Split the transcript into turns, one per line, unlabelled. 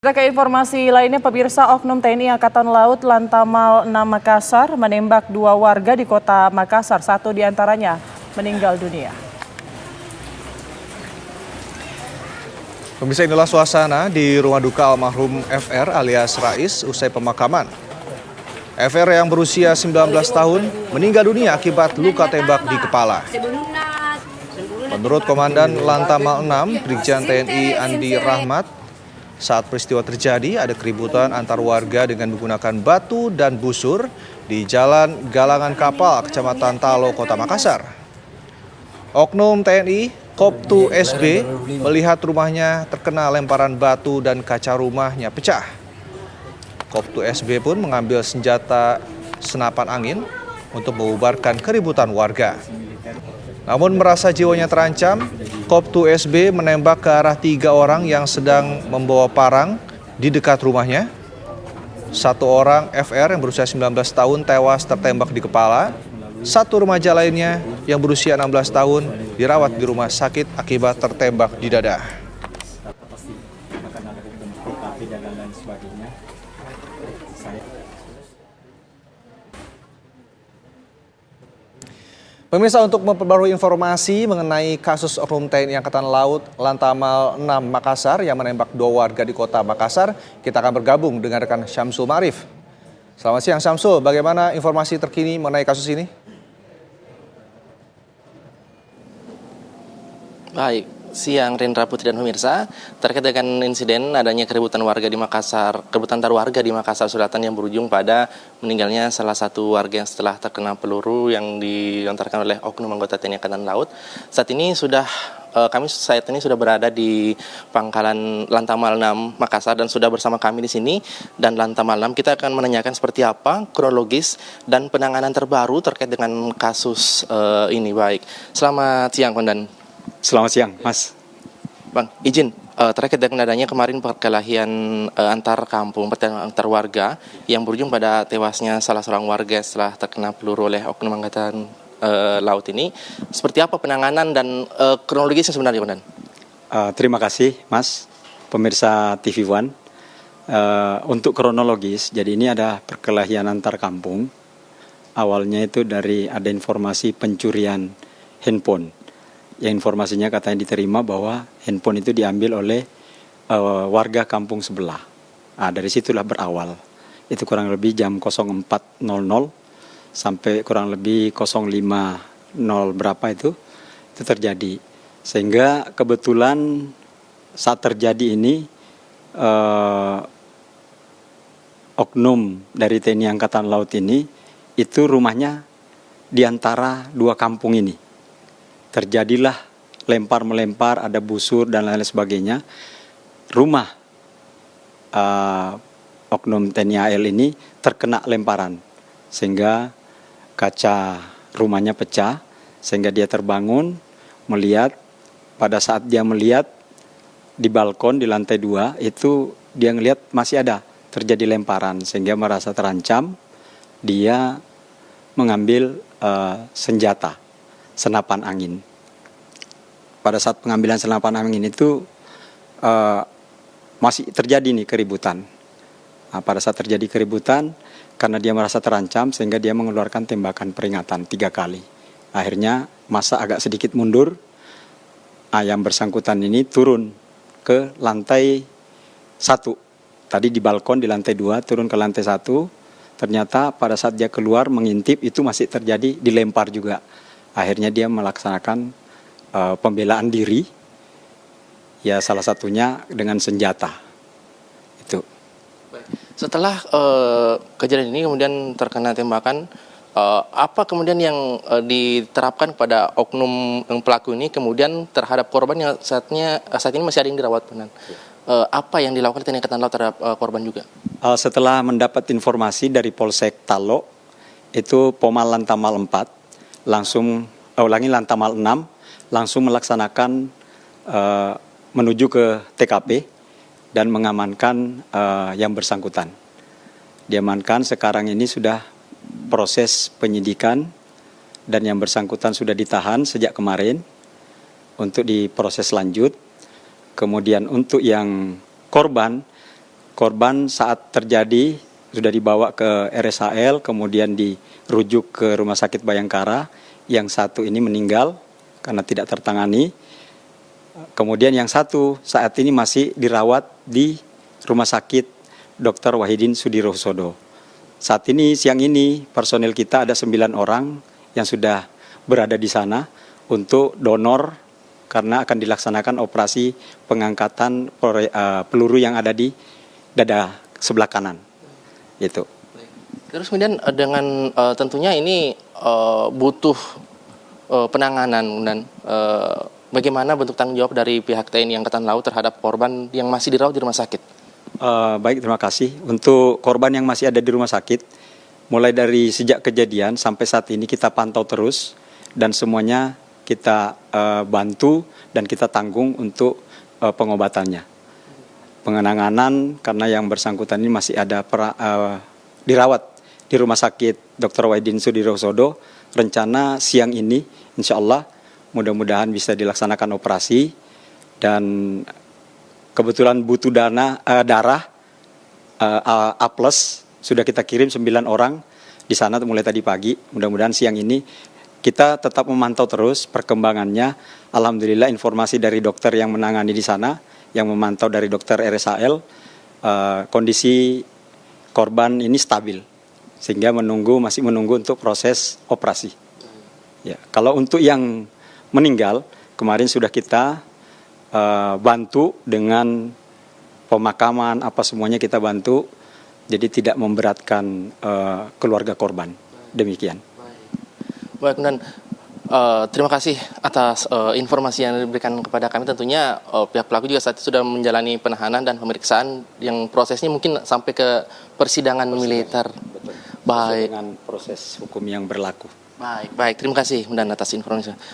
Ke informasi lainnya, pemirsa, Oknum TNI Angkatan Laut Lantamal 6 Makassar menembak 2 warga di kota Makassar. 1 diantaranya meninggal dunia.
Pemirsa, inilah suasana di rumah duka almarhum FR alias Rais usai pemakaman. FR yang berusia 19 tahun meninggal dunia akibat luka tembak di kepala. Menurut Komandan Lantamal 6, Brigjen TNI Andi Rahmat, saat peristiwa terjadi, ada keributan antar warga dengan menggunakan batu dan busur di Jalan Galangan Kapal, Kecamatan Talo, Kota Makassar. Oknum TNI Koptu SB melihat rumahnya terkena lemparan batu dan kaca rumahnya pecah. Koptu SB pun mengambil senjata senapan angin untuk membubarkan keributan warga. Namun merasa jiwanya terancam, Koptu SB menembak ke arah 3 orang yang sedang membawa parang di dekat rumahnya. 1 orang FR yang berusia 19 tahun tewas tertembak di kepala. 1 remaja lainnya yang berusia 16 tahun dirawat di rumah sakit akibat tertembak di dada. Pemirsa, untuk memperbarui informasi mengenai kasus Oknum TNI Angkatan Laut Lantamal 6 Makassar yang menembak 2 warga di kota Makassar, kita akan bergabung dengan rekan Syamsul Ma'arif. Selamat siang Syamsul, bagaimana informasi terkini mengenai kasus ini?
Baik, siang Rendra Putri dan pemirsa. Terkait dengan insiden adanya keributan warga di Makassar, keributan antar warga di Makassar Selatan yang berujung pada meninggalnya salah satu warga yang setelah terkena peluru yang dilontarkan oleh oknum anggota TNI Angkatan Laut. Saat ini sudah berada di Pangkalan Lantamal 6 Makassar dan sudah bersama kami di sini. Dan Lantamal 6 kita akan menanyakan seperti apa kronologis dan penanganan terbaru terkait dengan kasus ini. Baik, selamat siang Komandan.
Selamat siang, Mas.
Bang, izin terkait dengan adanya kemarin perkelahian antar kampung, antar warga yang berujung pada tewasnya salah seorang warga setelah terkena peluru oleh oknum angkatan laut ini. Seperti apa penanganan dan kronologisnya sebenarnya, Komandan?
Terima kasih, Mas, pemirsa TV One. Untuk kronologis, jadi ini ada perkelahian antar kampung. Awalnya itu dari ada informasi pencurian handphone. Yang informasinya katanya diterima bahwa handphone itu diambil oleh warga kampung sebelah. Dari situlah berawal. Itu kurang lebih jam 04.00 sampai kurang lebih 05.00 berapa itu terjadi. Sehingga kebetulan saat terjadi ini oknum dari TNI Angkatan Laut ini itu rumahnya di antara 2 kampung ini. Terjadilah lempar-melempar, ada busur dan lain-lain sebagainya. Rumah oknum TNI AL ini terkena lemparan, sehingga kaca rumahnya pecah, sehingga dia terbangun, melihat, pada saat dia melihat di balkon di lantai 2, itu dia ngelihat masih ada terjadi lemparan, sehingga merasa terancam, dia mengambil senjata. Senapan angin. Pada saat pengambilan senapan angin itu masih terjadi nih keributan. Pada saat terjadi keributan, karena dia merasa terancam sehingga dia mengeluarkan tembakan peringatan 3 kali. Akhirnya masa agak sedikit mundur, yang bersangkutan ini turun ke lantai 1. Tadi di balkon di lantai 2, turun ke lantai 1. Ternyata pada saat dia keluar mengintip itu masih terjadi dilempar juga. Akhirnya dia melaksanakan pembelaan diri, ya salah satunya dengan senjata. Itu.
Setelah kejadian ini kemudian terkena tembakan, apa kemudian yang diterapkan pada oknum pelaku ini kemudian terhadap korban yang saat ini masih ada yang dirawat, Komandan? Apa yang dilakukan TNI Angkatan Laut terhadap korban juga?
Setelah mendapat informasi dari Polsek Talo, itu Pomal Lantamal 4, Lantamal 6 langsung melaksanakan menuju ke TKP dan mengamankan yang bersangkutan. Diamankan, sekarang ini sudah proses penyidikan dan yang bersangkutan sudah ditahan sejak kemarin untuk diproses lanjut. Kemudian untuk yang korban korban saat terjadi sudah dibawa ke RSHL, kemudian dirujuk ke Rumah Sakit Bayangkara. Yang satu ini meninggal karena tidak tertangani. Kemudian yang satu saat ini masih dirawat di Rumah Sakit Dr. Wahidin Sudirohusodo. Saat ini, siang ini, personil kita ada 9 orang yang sudah berada di sana untuk donor karena akan dilaksanakan operasi pengangkatan peluru yang ada di dada sebelah kanan. Itu.
Terus kemudian dengan tentunya ini butuh penanganan dan bagaimana bentuk tanggung jawab dari pihak TNI Angkatan Laut terhadap korban yang masih dirawat di rumah sakit?
Baik, terima kasih. Untuk korban yang masih ada di rumah sakit, mulai dari sejak kejadian sampai saat ini kita pantau terus dan semuanya kita bantu dan kita tanggung untuk pengobatannya. Pengenanganan karena yang bersangkutan ini masih ada dirawat di Rumah Sakit Dr. Wahidin Sudirohusodo. Rencana siang ini insya Allah mudah-mudahan bisa dilaksanakan operasi dan kebetulan butuh darah A+ sudah kita kirim 9 orang di sana mulai tadi pagi. Mudah-mudahan siang ini kita tetap memantau terus perkembangannya. Alhamdulillah informasi dari dokter yang menangani di sana, yang memantau dari dokter RSHL, kondisi korban ini stabil, sehingga masih menunggu untuk proses operasi. Ya, kalau untuk yang meninggal, kemarin sudah kita bantu dengan pemakaman, apa semuanya kita bantu, jadi tidak memberatkan keluarga korban. Demikian.
Baik, dan terima kasih atas informasi yang diberikan kepada kami. Tentunya pihak pelaku juga saat itu sudah menjalani penahanan dan pemeriksaan yang prosesnya mungkin sampai ke persidangan militer. Baik.
Dengan proses hukum yang berlaku.
Baik. Terima kasih dan atas informasi.